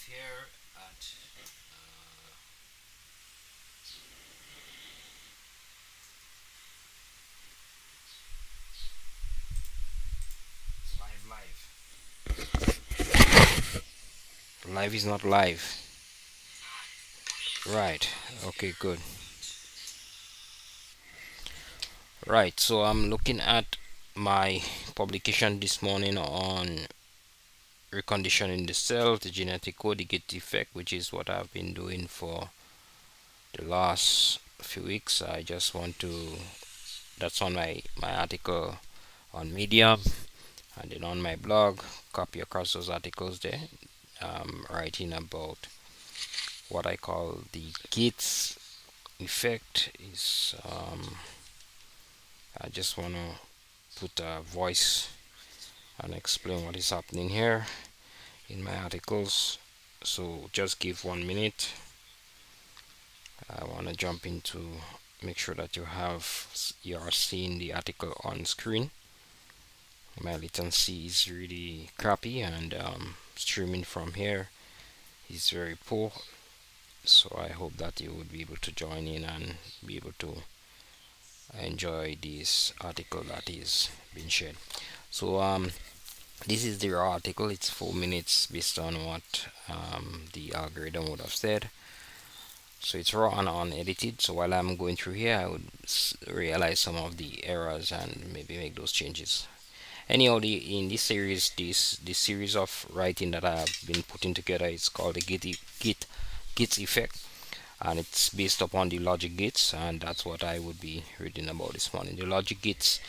live here at live. Live is not live. Right. Okay, good. Right. So I'm looking at my publication this morning on reconditioning the cell, the genetic code, the gate effect, which is what I've been doing for the last few weeks. I just want to. That's on my article on Medium, and then on my blog. Copy across those articles there. Writing about what I call the Gates effect. Is I just want to put a voice and explain what is happening here in my articles. So just give 1 minute. I want to jump into make sure that you are seeing the article on screen. My latency is really crappy, and streaming from here is very poor. So I hope that you would be able to join in and be able to enjoy this article that is being shared. So this is the raw article. It's 4 minutes based on what the algorithm would have said. So it's raw and unedited. So while I'm going through here, I would realize some of the errors and maybe make those changes. Anyhow, in this series, this series of writing that I have been putting together, it's called the Gates effect, and it's based upon the logic gates, and that's what I would be reading about this morning. The logic gates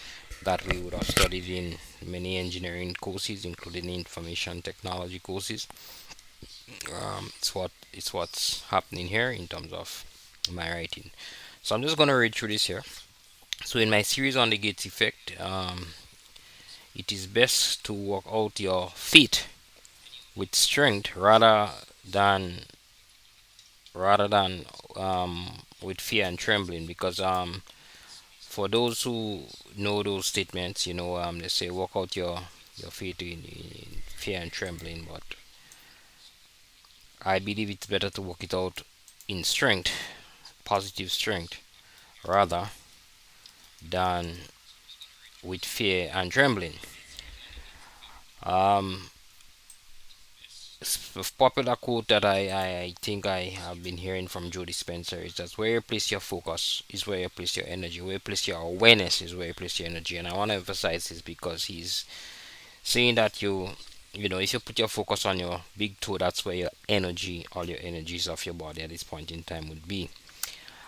that we would have studied in many engineering courses, including information technology courses. It's what's happening here in terms of my writing. So I'm just gonna read through this here. So in my series on the Gates effect, it is best to work out your feet with strength than rather than with fear and trembling, because for those who know those statements, they say walk out your feet in fear and trembling, but I believe it's better to work it out in strength, positive strength, rather than with fear and trembling. Um, Popular quote that I think I have been hearing from Joe Dispenza is that where you place your focus is where you place your energy. Where you place your awareness is where you place your energy. And I want to emphasize this because he's saying that if you put your focus on your big toe, that's where your energy, all your energies of your body at this point in time would be.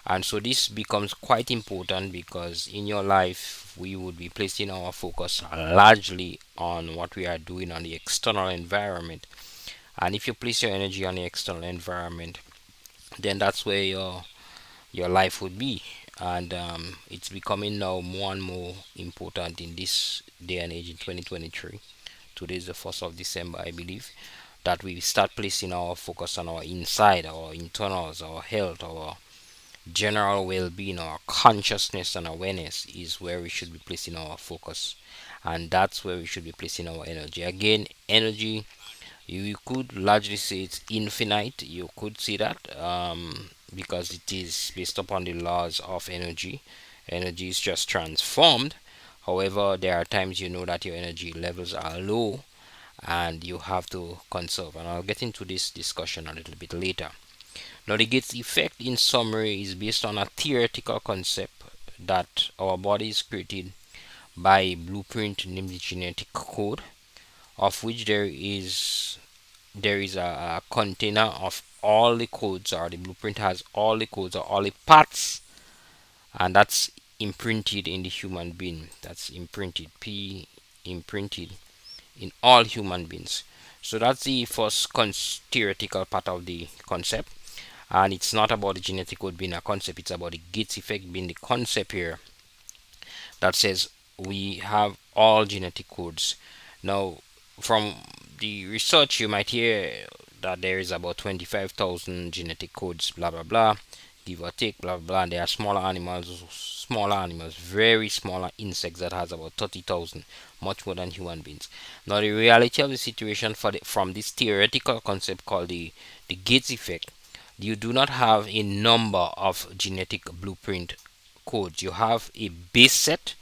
And so this becomes quite important because in your life, we would be placing our focus largely on what we are doing on the external environment. And if you place your energy on the external environment, then that's where your life would be. And it's becoming now more and more important in this day and age in 2023. Today is the 1st of December, I believe, that we start placing our focus on our inside, our internals, our health, our general well-being, our consciousness and awareness is where we should be placing our focus, and that's where we should be placing our energy. Again, energy, you could largely say it's infinite. You could see that because it is based upon the laws of energy. Energy is just transformed. However, there are times that your energy levels are low and you have to conserve, and I'll get into this discussion a little bit later. Now, the Gates effect, in summary, is based on a theoretical concept that our body is created by a blueprint named the genetic code, of which there is a container of all the codes, or the blueprint has all the codes or all the parts, and that's imprinted in the human being. That's imprinted, P imprinted in all human beings. So that's the first theoretical part of the concept. And it's not about the genetic code being a concept, it's about the Gates effect being the concept here that says we have all genetic codes. Now, from the research, you might hear that there is about 25,000 genetic codes, blah blah blah. give or take, blah blah blah. And there are smaller animals, very smaller insects that has about 30,000, much more than human beings. Now the reality of the situation from this theoretical concept called the Gates effect, you do not have a number of genetic blueprint codes. You have a base set,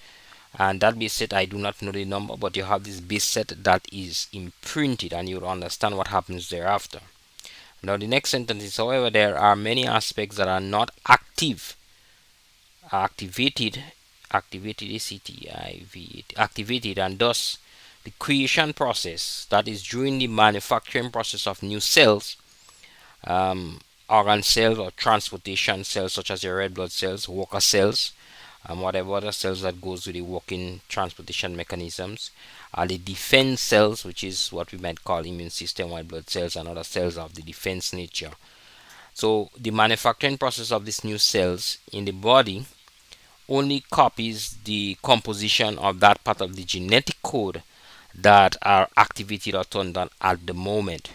and that base set, I do not know the number, but you have this base set that is imprinted, and you'll understand what happens thereafter. Now the next sentence is, however, there are many aspects that are not activated, activated, and thus the creation process, that is during the manufacturing process of new cells, um, organ cells or transportation cells such as your red blood cells, worker cells, whatever other cells that goes with the working transportation mechanisms, the defense cells, which is what we might call immune system, white blood cells, and other cells of the defense nature. So the manufacturing process of these new cells in the body only copies the composition of that part of the genetic code that are activated or turned on at the moment.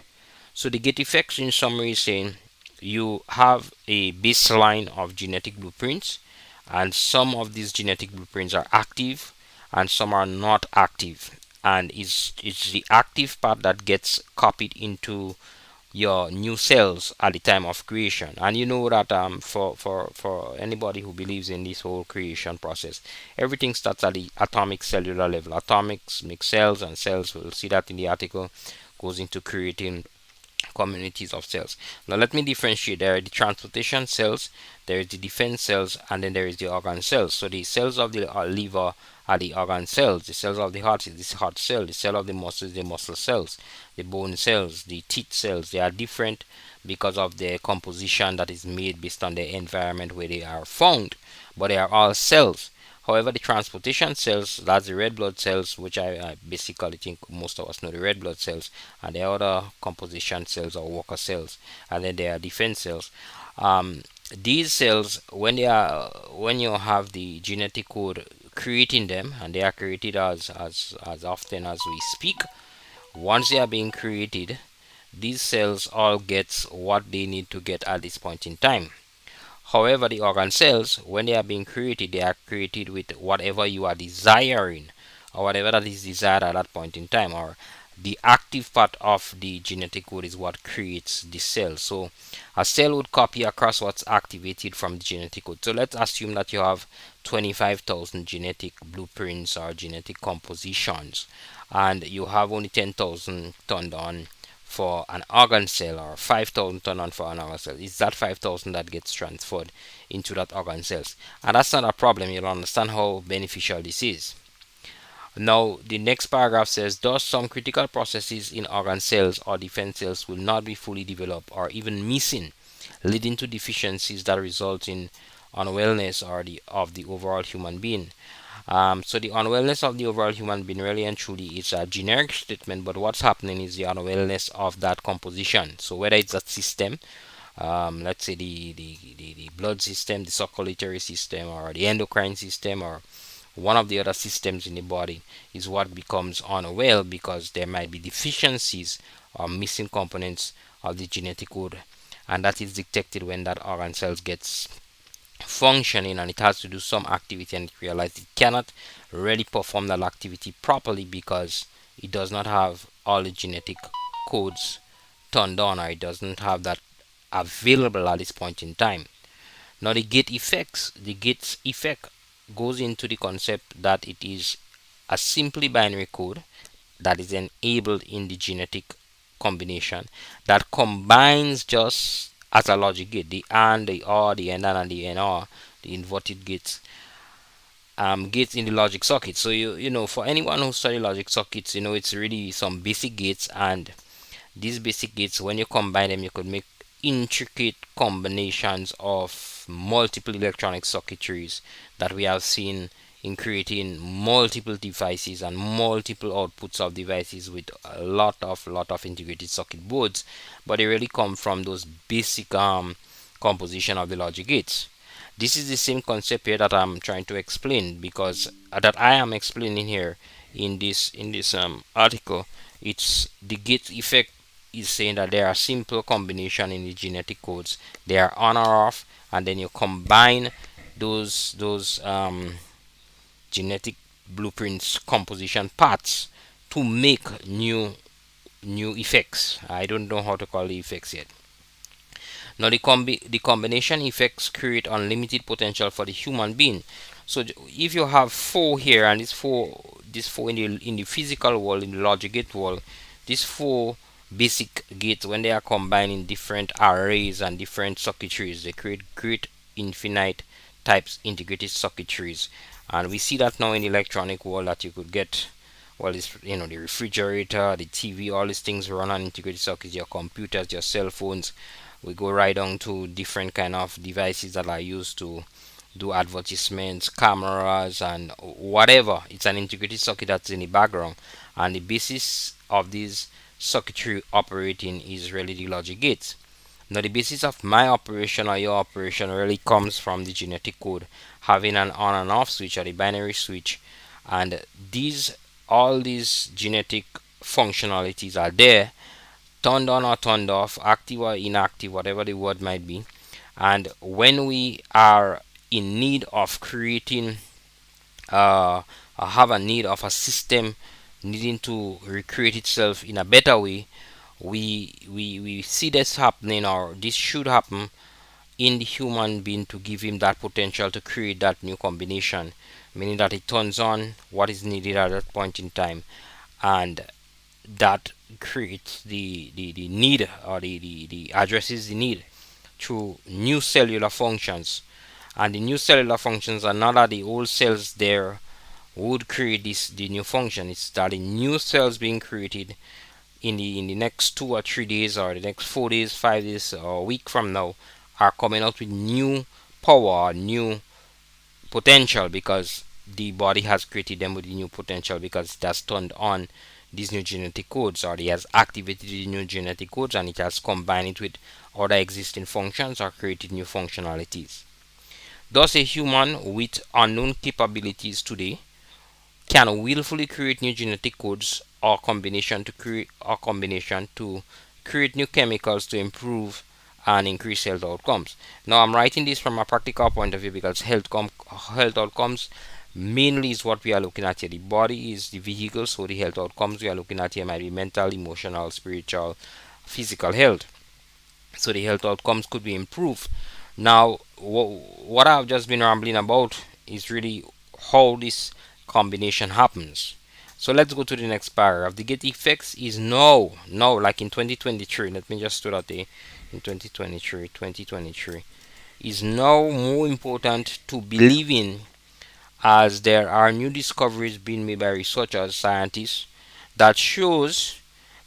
So the gate effects in summary is saying you have a baseline of genetic blueprints, and some of these genetic blueprints are active and some are not active, and it's the active part that gets copied into your new cells at the time of creation. And you know that for anybody who believes in this whole creation process, everything starts at the atomic cellular level. Atomics make cells, and cells, we'll see that in the article, goes into creating communities of cells. Now let me differentiate. There are the transportation cells, there is the defense cells, and then there is the organ cells. So the cells of the liver are the organ cells. The cells of the heart is the heart cell. The cell of the muscle is the muscle cells. The bone cells, the teeth cells, they are different because of their composition that is made based on the environment where they are found, but they are all cells. However, the transportation cells, that's the red blood cells, which I basically think most of us know the red blood cells, and the other composition cells or worker cells, and then there are defense cells. These cells, when you have the genetic code creating them, and they are created as often as we speak, once they are being created, these cells all get what they need to get at this point in time. However, the organ cells, when they are being created, they are created with whatever you are desiring, or whatever that is desired at that point in time, or the active part of the genetic code is what creates the cell. So a cell would copy across what's activated from the genetic code. So let's assume that you have 25,000 genetic blueprints or genetic compositions, and you have only 10,000 turned on for an organ cell, or 5,000 turned on for an organ cell. It's that 5,000 that gets transferred into that organ cells, and that's not a problem. You'll understand how beneficial this is. Now the next paragraph says, thus some critical processes in organ cells or defense cells will not be fully developed or even missing, leading to deficiencies that result in unwellness or of the overall human being. So the unwellness of the overall human being really and truly is a generic statement, but what's happening is the unwellness of that composition. So whether it's that system, let's say the blood system, the circulatory system, or the endocrine system, or one of the other systems in the body, is what becomes unwell because there might be deficiencies or missing components of the genetic code, and that is detected when that organ cells gets functioning and it has to do some activity, and it realizes it cannot really perform that activity properly because it does not have all the genetic codes turned on, or it doesn't have that available at this point in time. Now the Gates effect goes into the concept that it is a simply binary code that is enabled in the genetic combination that combines just as a logic gate, the AND, the OR, the AND, and the NOR, the inverted gates, gates in the logic circuit. So you know, for anyone who study logic circuits, you know it's really some basic gates, and these basic gates, when you combine them, you could make intricate combinations of multiple electronic circuitries that we have seen in creating multiple devices and multiple outputs of devices with a lot of integrated circuit boards, but they really come from those basic composition of the logic gates. This is the same concept here that I'm trying to explain, because that I am explaining here in this article. It's the gate effect is saying that there are simple combination in the genetic codes. They are on or off, and then you combine those genetic blueprints composition parts to make new effects. I don't know how to call the effects yet. Now the combination effects create unlimited potential for the human being. So if you have four here, and these four in the physical world, in the logic gate world, these four basic gates, when they are combined in different arrays and different circuitries, they create great infinite types integrated circuitries. And we see that now in the electronic world, that you could get, well, it's, the refrigerator, the TV, all these things run on integrated circuits, your computers, your cell phones. We go right on to different kind of devices that are used to do advertisements, cameras, and whatever. It's an integrated circuit that's in the background, and the basis of this circuitry operating is really the logic gates. Now, the basis of my operation or your operation really comes from the genetic code, having an on and off switch or the binary switch, and these all these genetic functionalities are there, turned on or turned off, active or inactive, whatever the word might be. And when we are in need of creating, have a need of a system needing to recreate itself in a better way, we see this happening, or this should happen in the human being, to give him that potential to create that new combination, meaning that it turns on what is needed at that point in time, and that creates the need, or the addresses the need through new cellular functions. And the new cellular functions are not that the old cells there would create the new function. It's that the new cells being created in the next 2 or 3 days, or the next 4 days, 5 days, or a week from now, are coming out with new power, new potential, because the body has created them with the new potential, because it has turned on these new genetic codes, or it has activated the new genetic codes, and it has combined it with other existing functions, or created new functionalities. Thus, a human with unknown capabilities today can willfully create new genetic codes, or combination to create new chemicals to improve and increase health outcomes. Now, I'm writing this from a practical point of view, because health outcomes mainly is what we are looking at here. The body is the vehicle, so the health outcomes we are looking at here might be mental, emotional, spiritual, physical health. So the health outcomes could be improved. Now, what I've just been rambling about is really how this combination happens. So let's go to the next paragraph. The gate effects is now, like in 2023. Let me just do that there. In 2023 is now more important to believe in, as there are new discoveries being made by researchers, scientists, that shows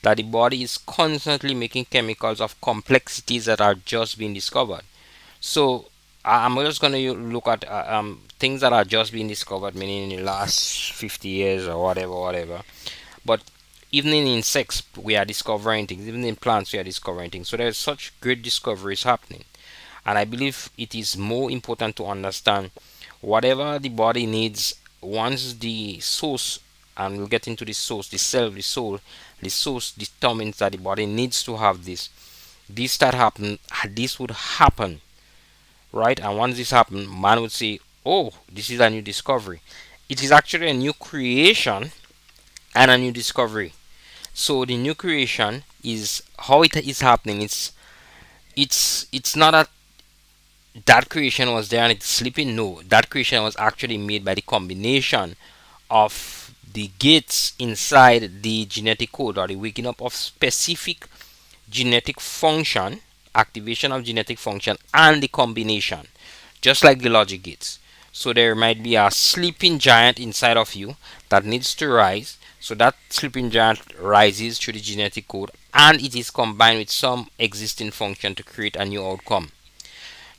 that the body is constantly making chemicals of complexities that are just being discovered. So I'm just going to look at things that are just being discovered, meaning in the last 50 years or whatever. But even in insects, we are discovering things. Even in plants, we are discovering things. So there's such great discoveries happening. And I believe it is more important to understand whatever the body needs. Once the source, and we'll get into the source, the self, the soul, the source determines that the body needs to have this would happen, right? And once this happens, man would say, oh, this is a new discovery. It is actually a new creation and a new discovery. So the new creation is how it is happening. It's not that creation was there and it's sleeping. No, that creation was actually made by the combination of the gates inside the genetic code, or the waking up of specific genetic function, activation of genetic function, and the combination, just like the logic gates. So there might be a sleeping giant inside of you that needs to rise. So that sleeping giant rises through the genetic code, and it is combined with some existing function to create a new outcome.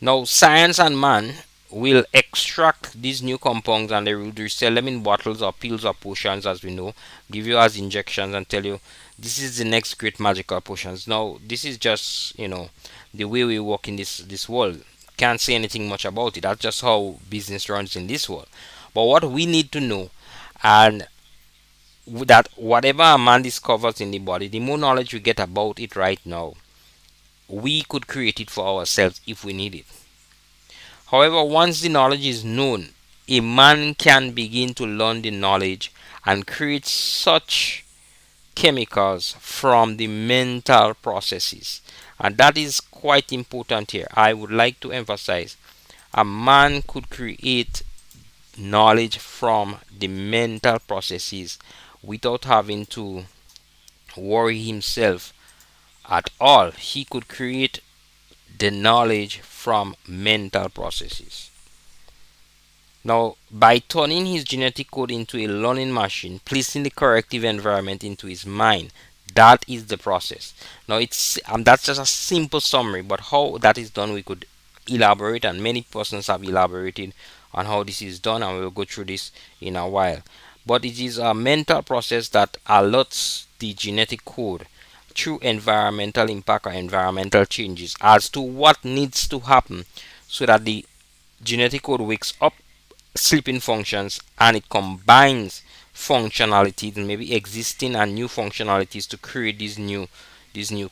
Now, science and man will extract these new compounds, and they will resell them in bottles or pills or potions, as we know, give you as injections, and tell you this is the next great magical potions. Now, this is just the way we work in this world. Can't say anything much about it. That's just how business runs in this world. But what we need to know, and that whatever a man discovers in the body, the more knowledge we get about it right now, we could create it for ourselves if we need it. However, once the knowledge is known, a man can begin to learn the knowledge and create such chemicals from the mental processes. And that is quite important here. I would like to emphasize a man could create knowledge from the mental processes without having to worry himself at all. He could create the knowledge from mental processes. Now, by turning his genetic code into a learning machine, placing the corrective environment into his mind, that is the process. Now, it's that's just a simple summary, but how that is done, we could elaborate, and many persons have elaborated on how this is done, and we'll go through this in a while. But it is a mental process that alerts the genetic code through environmental impact or environmental changes as to what needs to happen so that the genetic code wakes up, sleeping functions, and it combines functionalities, maybe existing and new functionalities, to create these new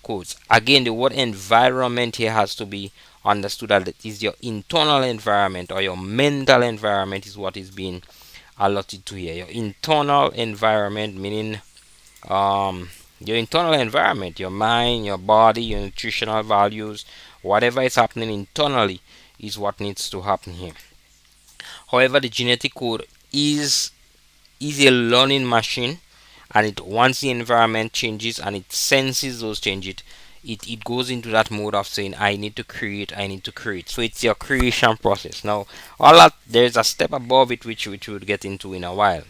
codes. Again, the word environment here has to be understood that it is your internal environment or your mental environment is what is being allotted to here. Your internal environment meaning your internal environment, your mind, your body, your nutritional values, whatever is happening internally is what needs to happen here. However, the genetic code is a learning machine, and it once the environment changes and it senses those changes, it goes into that mode of saying I need to create. So it's your creation process. Now, all that there's a step above it which we'll get into in a while.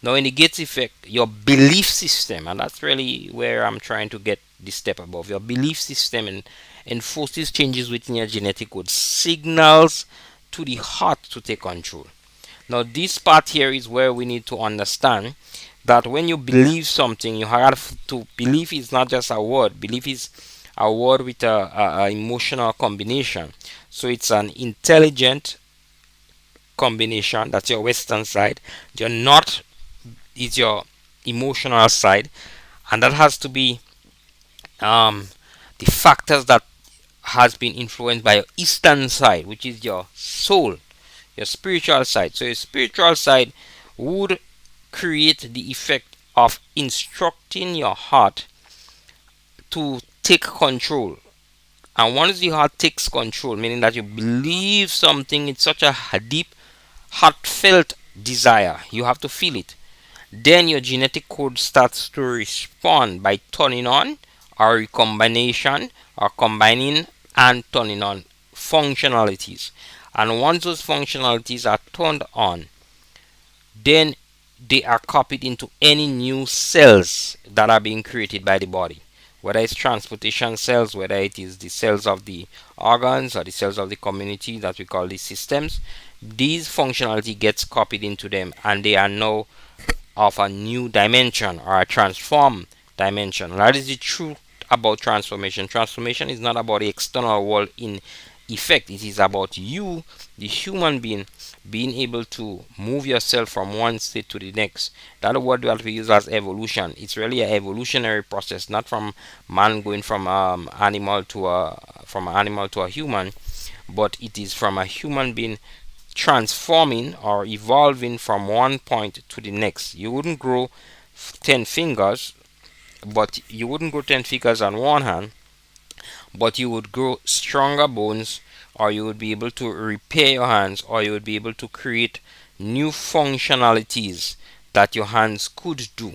Now, in the Gates effect, your belief system, and that's really where I'm trying to get this step above. Your belief system and enforces changes within your genetic code, signals to the heart to take control. Now, this part here is where we need to understand that when you believe something, you have to believe is not just a word. Belief is a word with a emotional combination. So it's an intelligent combination. That's your Western side. Your not is your emotional side, and that has to be um, the factors that has been influenced by your Eastern side, which is your soul, your spiritual side. So your spiritual side would create the effect of instructing your heart to take control. And once the heart takes control, meaning that you believe something, it's such a deep, heartfelt desire, you have to feel it. Then your genetic code starts to respond by turning on or recombination or combining and turning on functionalities. And once those functionalities are turned on, then they are copied into any new cells that are being created by the body, whether it's transportation cells, whether it is the cells of the organs or the cells of the community that we call these systems. These functionality gets copied into them, and they are now of a new dimension or a transformed dimension. That is the truth about transformation. Transformation is not about the external world in effect, it is about you, the human being able to move yourself from one state to the next. That word that we use as evolution, it's really an evolutionary process, not from man going from animal to a human, but it is from a human being transforming or evolving from one point to the next. You wouldn't grow 10 fingers, but you wouldn't grow 10 fingers on one hand, but you would grow stronger bones, or you would be able to repair your hands, or you would be able to create new functionalities that your hands could do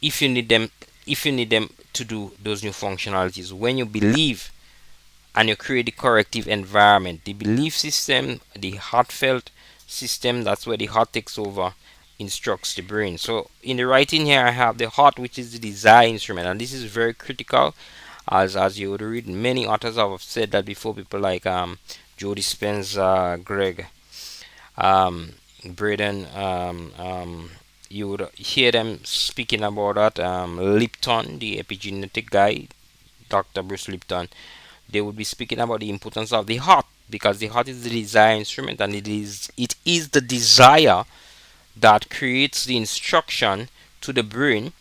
if you need them to do those new functionalities. When you believe and you create the corrective environment, the belief system, the heartfelt system, that's where the heart takes over, instructs the brain. So in the writing here I have the heart, which is the desire instrument, and this is very critical, as you would read. Many authors have said that before, people like Joe Dispenza, Greg Braden, you would hear them speaking about that. Lipton, the epigenetic guy, Dr. Bruce Lipton, they would be speaking about the importance of the heart, because the heart is the desire instrument, and it is the desire that creates the instruction to the brain,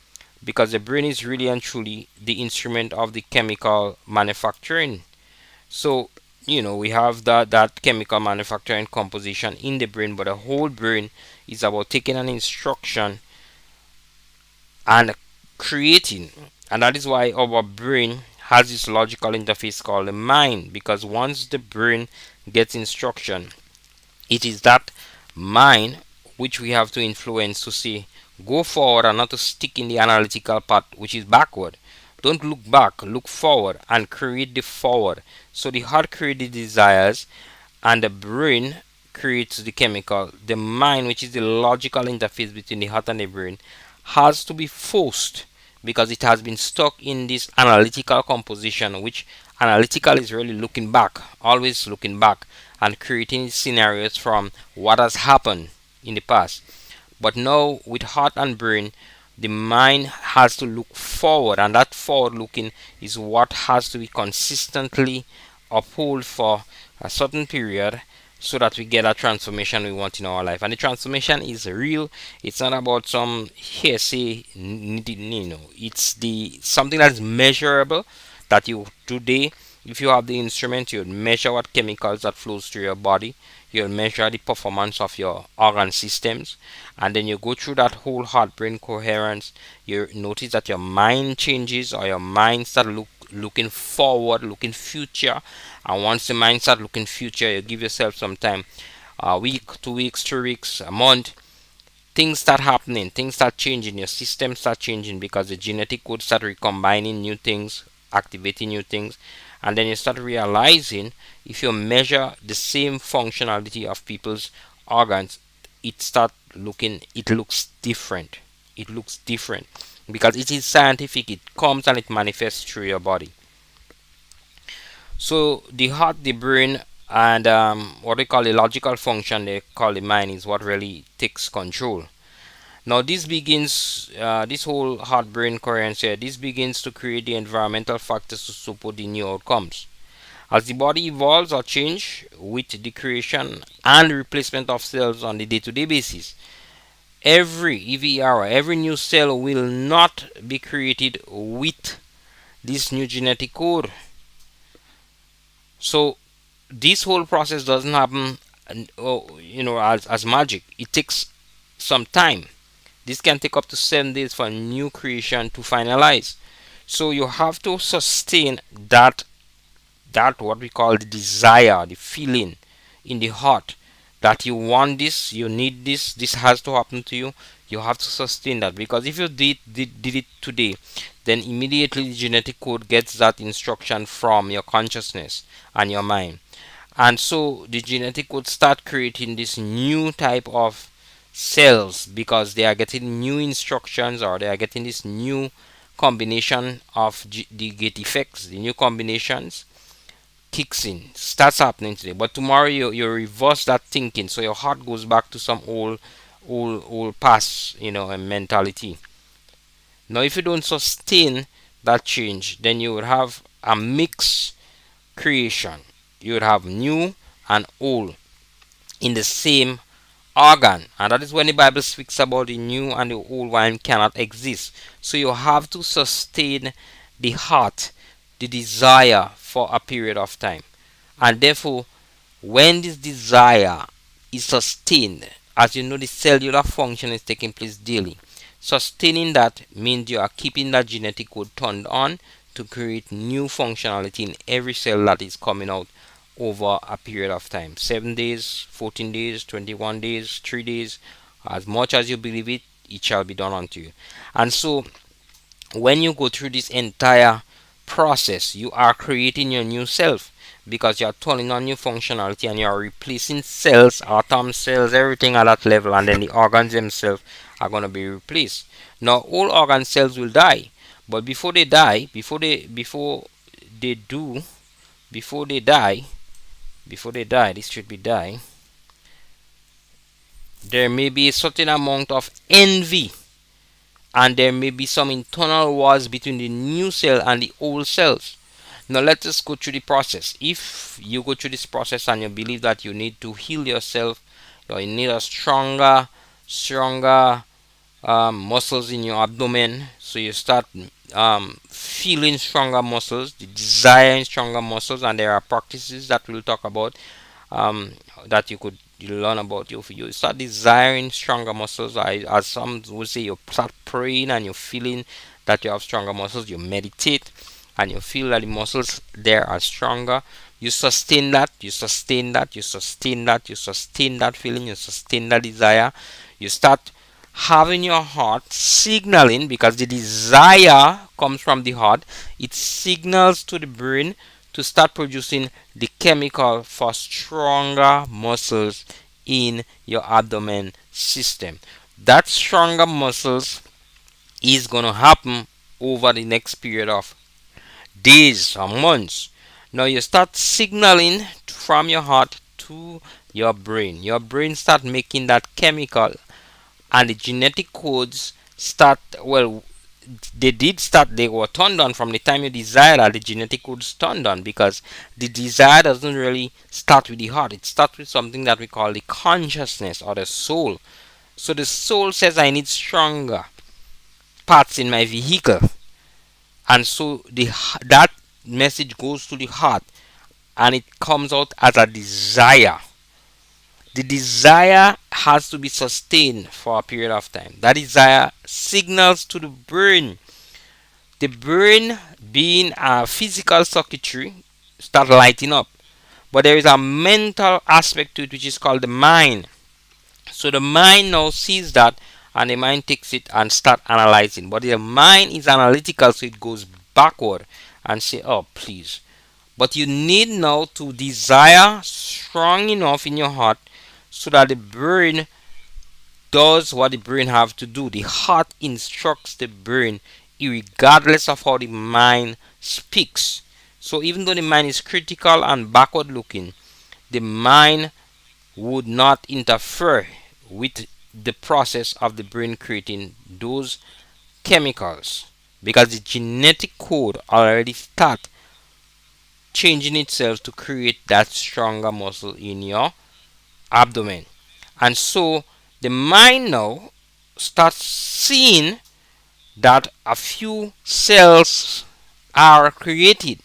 because the brain is really and truly the instrument of the chemical manufacturing. So, we have that chemical manufacturing composition in the brain, but the whole brain is about taking an instruction and creating. And that is why our brain has this logical interface called the mind, because once the brain gets instruction, it is that mind which we have to influence to say go forward and not to stick in the analytical part which is backward. Don't look back, look forward and create the forward. So the heart creates the desires and the brain creates the chemical. The mind, which is the logical interface between the heart and the brain, has to be forced because it has been stuck in this analytical composition, which analytical is really looking back, always looking back and creating scenarios from what has happened in the past. But now with heart and brain, the mind has to look forward, and that forward looking is what has to be consistently upheld for a certain period so that we get a transformation we want in our life. And the transformation is real. It's not about some hearsay, it's the something that is measurable, that you today, if you have the instrument, you measure what chemicals that flows through your body, you measure the performance of your organ systems, and then you go through that whole heart brain coherence. You notice that your mind changes, or your mind start looking forward, looking future. And once the mind start looking future, you give yourself some time, a week, 2 weeks, 3 weeks, a month, things start happening, things start changing, your system start changing, because the genetic code start recombining new things, activating new things. And then you start realizing, if you measure the same functionality of people's organs, it looks different. It looks different because it is scientific. It comes and it manifests through your body. So the heart, the brain, and what they call the logical function, they call the mind, is what really takes control. Now this begins, this whole heart brain coherence here, this begins to create the environmental factors to support the new outcomes. As the body evolves or change with the creation and replacement of cells on the day-to-day basis, every EVR, every new cell will not be created with this new genetic code. So this whole process doesn't happen, as magic. It takes some time. This can take up to 7 days for a new creation to finalize. So you have to sustain that what we call the desire, the feeling in the heart that you want this, you need this has to happen to you. You have to sustain that, because if you did it today, then immediately the genetic code gets that instruction from your consciousness and your mind. And so the genetic code start creating this new type of cells, because they are getting new instructions, or they are getting this new combination of the gate effects, the new combinations kicks in, starts happening today. But tomorrow you reverse that thinking, so your heart goes back to some old past, mentality. Now, if you don't sustain that change, then you would have a mixed creation. You would have new and old in the same organ, and that is when the Bible speaks about the new and the old wine cannot exist. So you have to sustain the heart, the desire, for a period of time. And therefore, when this desire is sustained, as you know, the cellular function is taking place daily. Sustaining that means you are keeping that genetic code turned on to create new functionality in every cell that is coming out over a period of time. 7 days, 14 days, 21 days, 3 days, as much as you believe it, it shall be done unto you. And so when you go through this entire process, you are creating your new self, because you are turning on new functionality and you are replacing cells, atom cells, everything at that level, and then the organs themselves are going to be replaced. Now all organ cells will die, but before they die, this should be die, there may be a certain amount of envy, and there may be some internal wars between the new cell and the old cells. Now let us go through the process. If you go through this process and you believe that you need to heal yourself, or you need a stronger stronger muscles in your abdomen. So you start feeling stronger muscles, desiring stronger muscles, and there are practices that we'll talk about, um, that you learn about. You start desiring stronger muscles. As some would say, you start praying and you're feeling that you have stronger muscles. You meditate and you feel that the muscles there are stronger. You sustain that, you sustain that, you sustain that, you sustain that feeling, you sustain that desire. You start having your heart signaling, because the desire comes from the heart. It signals to the brain to start producing the chemical for stronger muscles in your abdomen system. That stronger muscles is going to happen over the next period of days or months. Now you start signaling from your heart to your brain. Your brain start making that chemical, and the genetic codes start, well, they were turned on from the time you desire that. The genetic codes turned on, because the desire doesn't really start with the heart. It starts with something that we call the consciousness or the soul. So the soul says, I need stronger parts in my vehicle, and so that message goes to the heart, and it comes out as a desire. The desire has to be sustained for a period of time. That desire signals to the brain. The brain, being a physical circuitry, start lighting up. But there is a mental aspect to it, which is called the mind. So the mind now sees that, and the mind takes it and start analyzing. But the mind is analytical, so it goes backward and say, oh please. But you need now to desire strong enough in your heart so that the brain does what the brain have to do. The heart instructs the brain regardless of how the mind speaks. So even though the mind is critical and backward looking, the mind would not interfere with the process of the brain creating those chemicals, because the genetic code already start changing itself to create that stronger muscle in your abdomen. And so the mind now starts seeing that a few cells are created.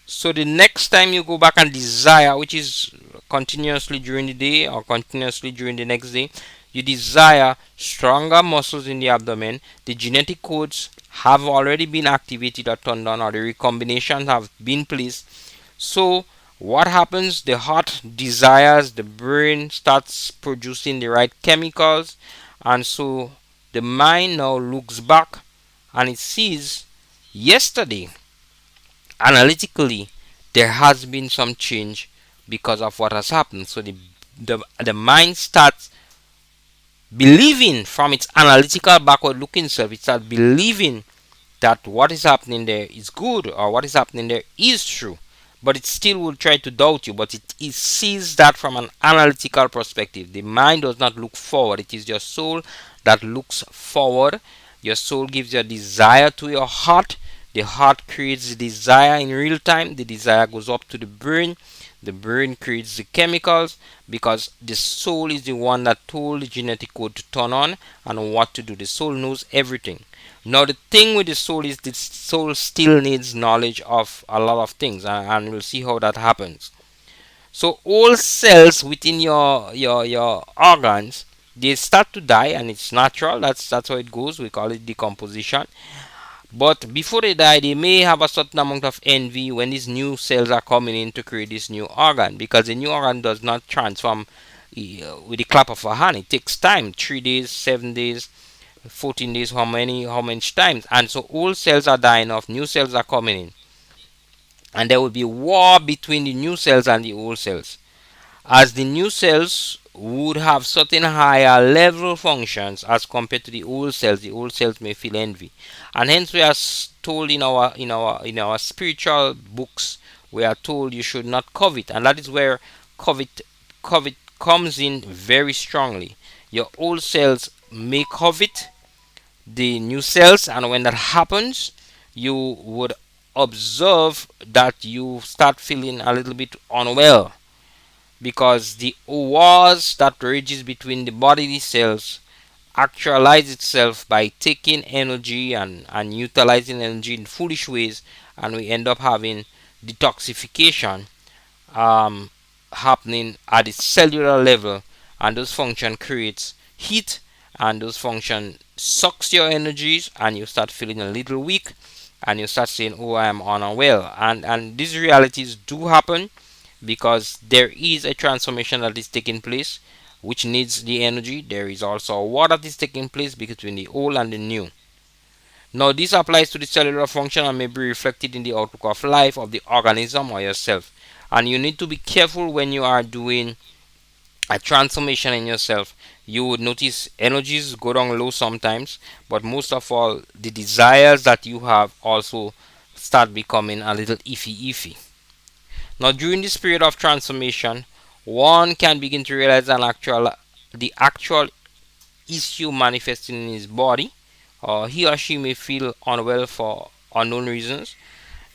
So the next time you go back and desire, which is continuously during the day or continuously during the next day, you desire stronger muscles in the abdomen. The genetic codes have already been activated or turned on, or the recombinations have been placed. So what happens? The heart desires, the brain starts producing the right chemicals, and so the mind now looks back and it sees, yesterday, analytically, there has been some change because of what has happened. So the mind starts believing, from its analytical backward looking self, it starts believing that what is happening there is good, or what is happening there is true. But it still will try to doubt you, but it sees that from an analytical perspective. The mind does not look forward, it is your soul that looks forward. Your soul gives your desire to your heart. The heart creates the desire in real time. The desire goes up to the brain. The brain creates the chemicals, because the soul is the one that told the genetic code to turn on and what to do. The soul knows everything. Now the thing with the soul is the soul still needs knowledge of a lot of things, and we'll see how that happens. So all cells within your organs, they start to die, and it's natural. That's how it goes. We call it decomposition. But before they die, they may have a certain amount of envy when these new cells are coming in to create this new organ, because the new organ does not transform with the clap of a hand. It takes time, 3 days, 7 days, 14 days, how many times. And so old cells are dying off, new cells are coming in, and there will be war between the new cells and the old cells, as the new cells would have certain higher level functions as compared to the old cells. The old cells may feel envy, and hence we are told in our spiritual books, we are told you should not covet, and that is where covet comes in very strongly. Your old cells may covet the new cells, and when that happens, you would observe that you start feeling a little bit unwell, because the wars that rages between the bodily cells actualize itself by taking energy and utilizing energy in foolish ways, and we end up having detoxification um, happening at the cellular level, and those function creates heat, and those function sucks your energies, and you start feeling a little weak, and you start saying, oh, I am unwell. And these realities do happen because there is a transformation that is taking place which needs the energy. There is also a war that is taking place between the old and the new. Now, this applies to the cellular function and may be reflected in the outlook of life of the organism or yourself. And you need to be careful when you are doing a transformation in yourself. You would notice energies go down low sometimes, but most of all, the desires that you have also start becoming a little iffy. Now, during this period of transformation, one can begin to realize the actual issue manifesting in his body. He or she may feel unwell for unknown reasons.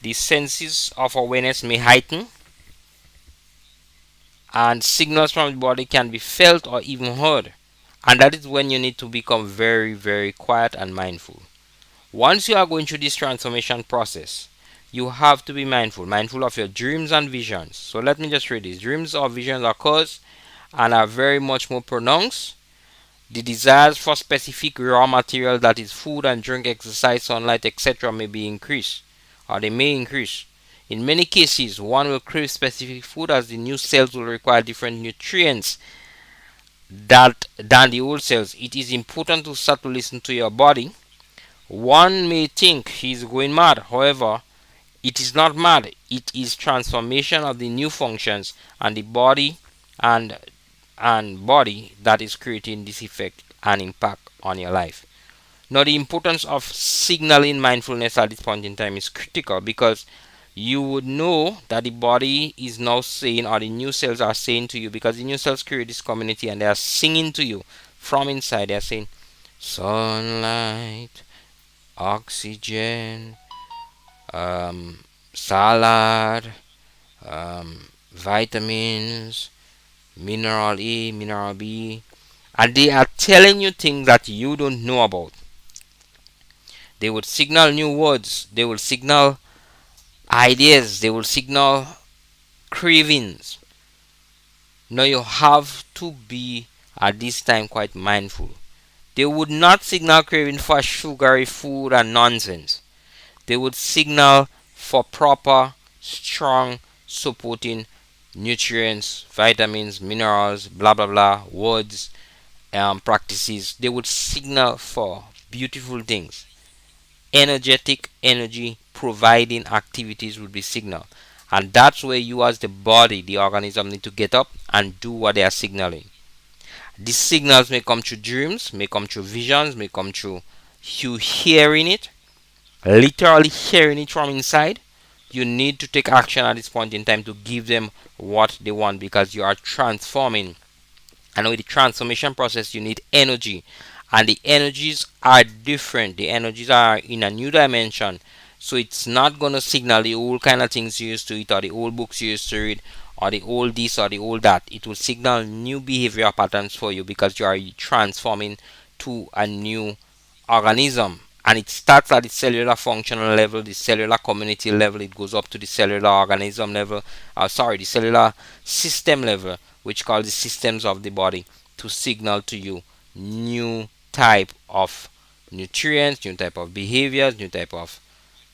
The senses of awareness may heighten, and signals from the body can be felt or even heard. And that is when you need to become very quiet and mindful. Once you are going through this transformation process, you have to be mindful of your dreams and visions. So let me just read this. Dreams or visions occurs and are very much more pronounced. The desires for specific raw material, that is food and drink, exercise, sunlight, etc., may be increased, or they may increase. In many cases, one will crave specific food as the new cells will require different nutrients than the old cells. It is important to start to listen to your body. One may think he's going mad. However, it is not mad. It is transformation of the new functions and the body and body that is creating this effect and impact on your life. Now, the importance of signaling mindfulness at this point in time is critical because you would know that the body is now saying, or the new cells are saying to you, because the new cells create this community and they are singing to you from inside. They are saying, sunlight, oxygen, salad, vitamins, mineral A, mineral B, and they are telling you things that you don't know about. They would signal new words, they will signal ideas, they will signal cravings. Now you have to be at this time quite mindful. They would not signal craving for sugary food and nonsense. They would signal for proper, strong, supporting nutrients, vitamins, minerals, blah blah blah, words, practices. They would signal for beautiful things. Energetic, energy providing activities would be signaled. And that's where you, as the body, the organism, need to get up and do what they are signaling. These signals may come through dreams, may come through visions, may come through you hearing it, literally hearing it from inside. You need to take action at this point in time to give them what they want because you are transforming. And with the transformation process, you need energy. And the energies are different. The energies are in a new dimension. So it's not going to signal the old kind of things you used to eat or the old books you used to read or the old this or the old that. It will signal new behavior patterns for you because you are transforming to a new organism. And it starts at the cellular functional level, the cellular community level. It goes up to the cellular organism level, the cellular system level, which calls the systems of the body, to signal to you new type of nutrients, new type of behaviors, new type of,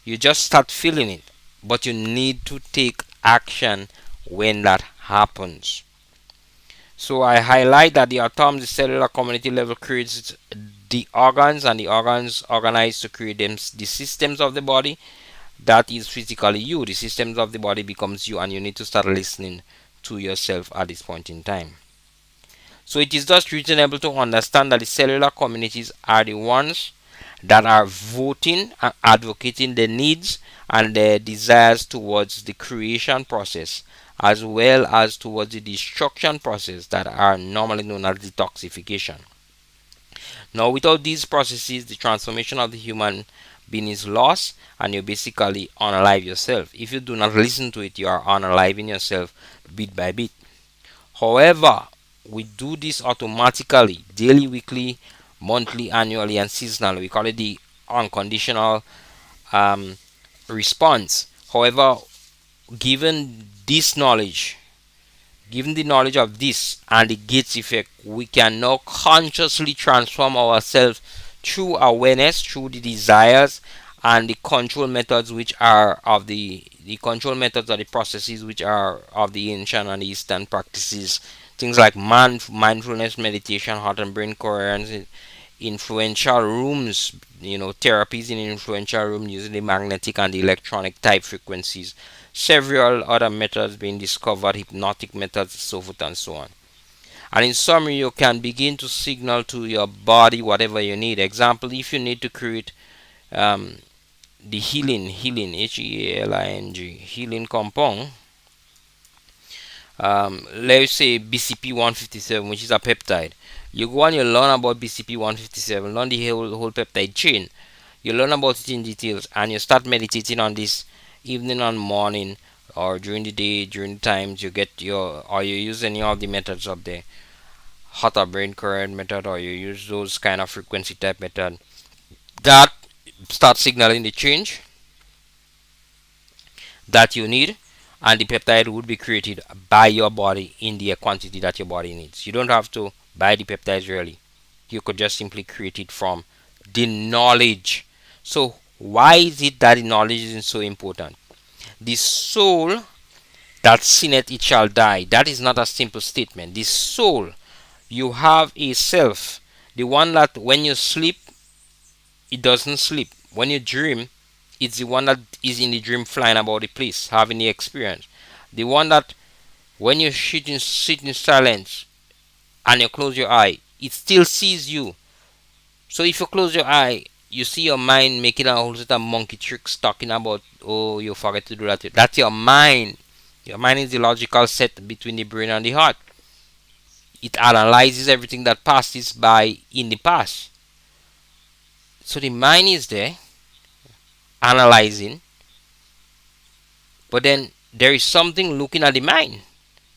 you just start feeling it, but you need to take action when that happens. So I highlight that the atom, the cellular community level, creates the organs, and the organs organize to create them, the systems of the body. That is physically you. The systems of the body becomes you, and you need to start listening to yourself at this point in time. So it is thus reasonable to understand that the cellular communities are the ones that are voting and advocating the needs and their desires towards the creation process, as well as towards the destruction process that are normally known as detoxification. Now, without these processes, the transformation of the human being is lost, and you basically unalive yourself. If you do not listen to it, you are unaliving yourself bit by bit. However, we do this automatically, daily, weekly, monthly, annually, and seasonally. We call it the unconditional um, response. However, given this knowledge, given the knowledge of this and the gates effect, we can now consciously transform ourselves through awareness, through the desires and the control methods which are of the control methods or the processes which are of the ancient and eastern practices. Things like mindfulness, meditation, heart and brain coherence, influential rooms, therapies in influential rooms using the magnetic and the electronic type frequencies, several other methods being discovered, hypnotic methods, so forth and so on. And in summary, you can begin to signal to your body whatever you need. Example, if you need to create um, the healing, healing compound, let's say BCP 157, which is a peptide. You go and you learn about BCP 157, learn the whole peptide chain. You learn about it in details, and you start meditating on this evening and morning, or during the day, during the times you get or you use any of the methods of the hot or brain current method, or you use those kind of frequency type method. That starts signaling the change that you need, and the peptide would be created by your body in the quantity that your body needs. You don't have to buy the peptides really. You could just simply create it from the knowledge. So why is it that the knowledge is so important? The soul that sinneth it shall die. That is not a simple statement. The soul, you have a self, the one that when you sleep, it doesn't sleep. When you dream, it's the one that is in the dream flying about the place, having the experience. The one that when you sit in silence and you close your eye, it still sees you. So if you close your eye, you see your mind making a whole set of monkey tricks talking about, oh, you forget to do that. That's your mind. Your mind is the logical set between the brain and the heart. It analyzes everything that passes by in the past. So the mind is there analyzing, but then there is something looking at the mind.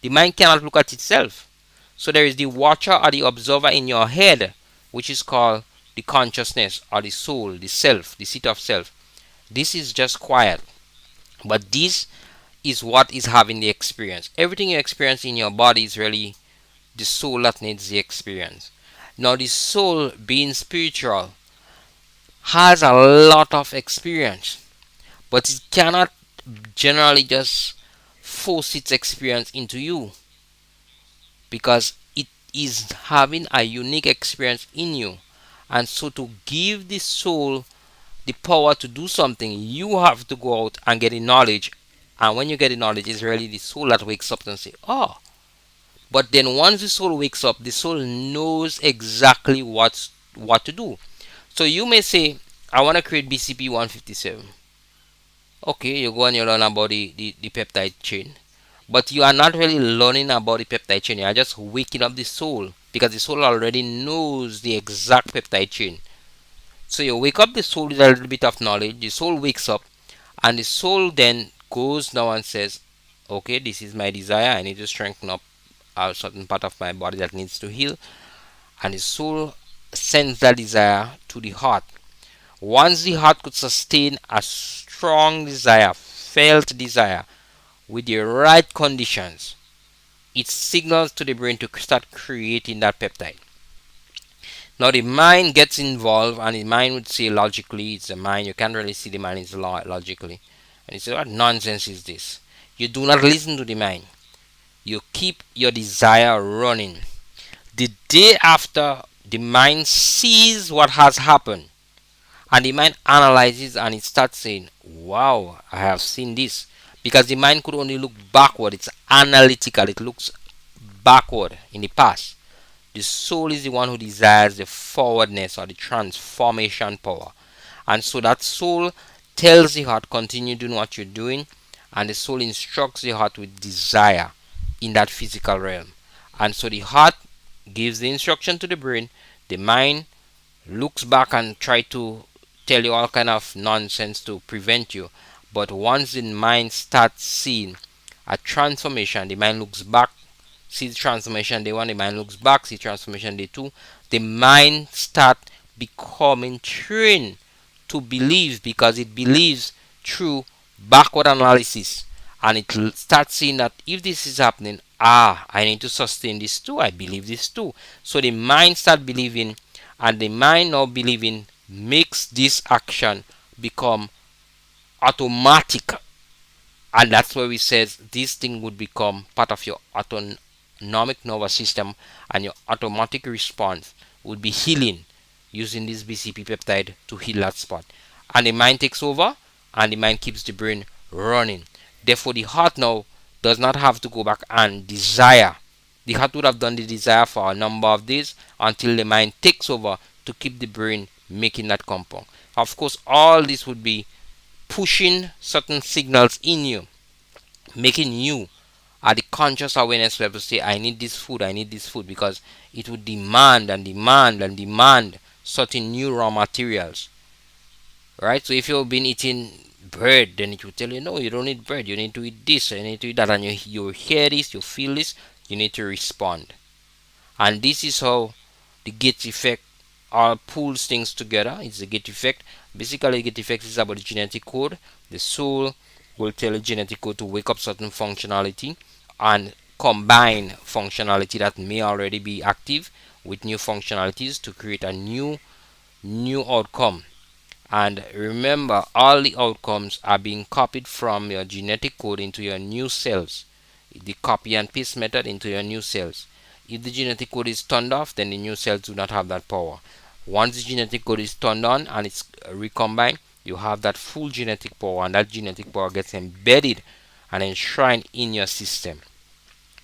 The mind cannot look at itself. So there is the watcher or the observer in your head, which is called the consciousness or the soul, the self, the seat of self. This is just quiet. But this is what is having the experience. Everything you experience in your body is really the soul that needs the experience. Now, the soul, being spiritual, has a lot of experience, but it cannot generally just force its experience into you because it is having a unique experience in you. And so, to give the soul the power to do something, you have to go out and get the knowledge. And when you get the knowledge, it's really the soul that wakes up and say, "Oh." But then once the soul wakes up, the soul knows exactly what to do. So you may say, "I want to create BCP 157." Okay, you go and you learn about the peptide chain. But you are not really learning about the peptide chain. You are just waking up the soul because the soul already knows the exact peptide chain. So you wake up the soul with a little bit of knowledge. The soul wakes up, and the soul then goes now and says, "Okay, this is my desire. I need to strengthen up a certain part of my body that needs to heal." And the soul sends that desire to the heart. Once the heart could sustain a strong desire, felt desire, with the right conditions, it signals to the brain to start creating that peptide. Now the mind gets involved, and the mind would say logically, it's the mind. You can't really see the mind is logically, and you say, "What nonsense is this?" You do not listen to the mind. You keep your desire running. The day after, the mind sees what has happened, and the mind analyzes, and it starts saying, "Wow, I have seen this." Because the mind could only look backward. It's analytical. It looks backward in the past. The soul is the one who desires the forwardness or the transformation power. And so that soul tells the heart, continue doing what you're doing. And the soul instructs the heart with desire in that physical realm. And so the heart gives the instruction to the brain. The mind looks back and try to tell you all kind of nonsense to prevent you. But once the mind starts seeing a transformation, the mind looks back, see the transformation day one, the mind looks back, see transformation day two, the mind start becoming trained to believe, because it believes through backward analysis, and it starts seeing that if this is happening, I need to sustain this too, I believe this too. So the mind start believing, and the mind now believing makes this action become automatic, and that's where we says this thing would become part of your autonomic nervous system, and your automatic response would be healing using this BCP peptide to heal that spot. And the mind takes over, and the mind keeps the brain running. Therefore, the heart now does not have to go back and desire. The heart would have done the desire for a number of days until the mind takes over to keep the brain making that compound. Of course, all this would be pushing certain signals in you, making you at the conscious awareness level say, I need this food, I need this food, because it would demand and demand and demand certain new raw materials. Right? So if you've been eating bread, then it will tell you, no, you don't need bread, you need to eat this, you need to eat that, and you hear this, you feel this, you need to respond. And this is how the gate effect all pulls things together. It's the gate effect. Basically, the gate effect is about the genetic code. The soul will tell the genetic code to wake up certain functionality and combine functionality that may already be active with new functionalities to create a new outcome. And remember, all the outcomes are being copied from your genetic code into your new cells. The copy and paste method into your new cells. If the genetic code is turned off, then the new cells do not have that power. Once the genetic code is turned on and it's recombined, you have that full genetic power, and that genetic power gets embedded and enshrined in your system.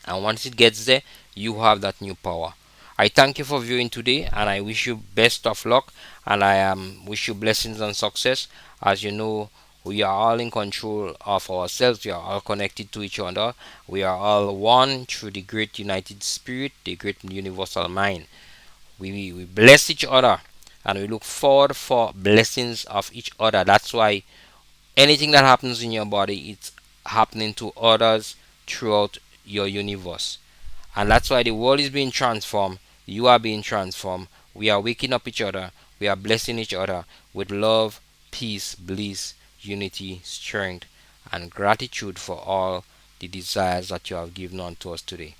And once it gets there, you have that new power. I thank you for viewing today, and I wish you best of luck, and I wish you blessings and success. As you know, we are all in control of ourselves. We are all connected to each other. We are all one through the great united spirit, the great universal mind. We bless each other, and we look forward for blessings of each other. That's why anything that happens in your body, it's happening to others throughout your universe. And that's why the world is being transformed. You are being transformed. We are waking up each other. We are blessing each other with love, peace, bliss, unity, strength, and gratitude for all the desires that you have given unto us today.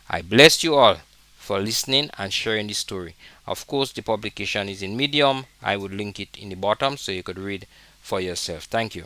I bless you all for listening and sharing this story. Of course, the publication is in Medium. I would link it in the bottom so you could read for yourself. Thank you.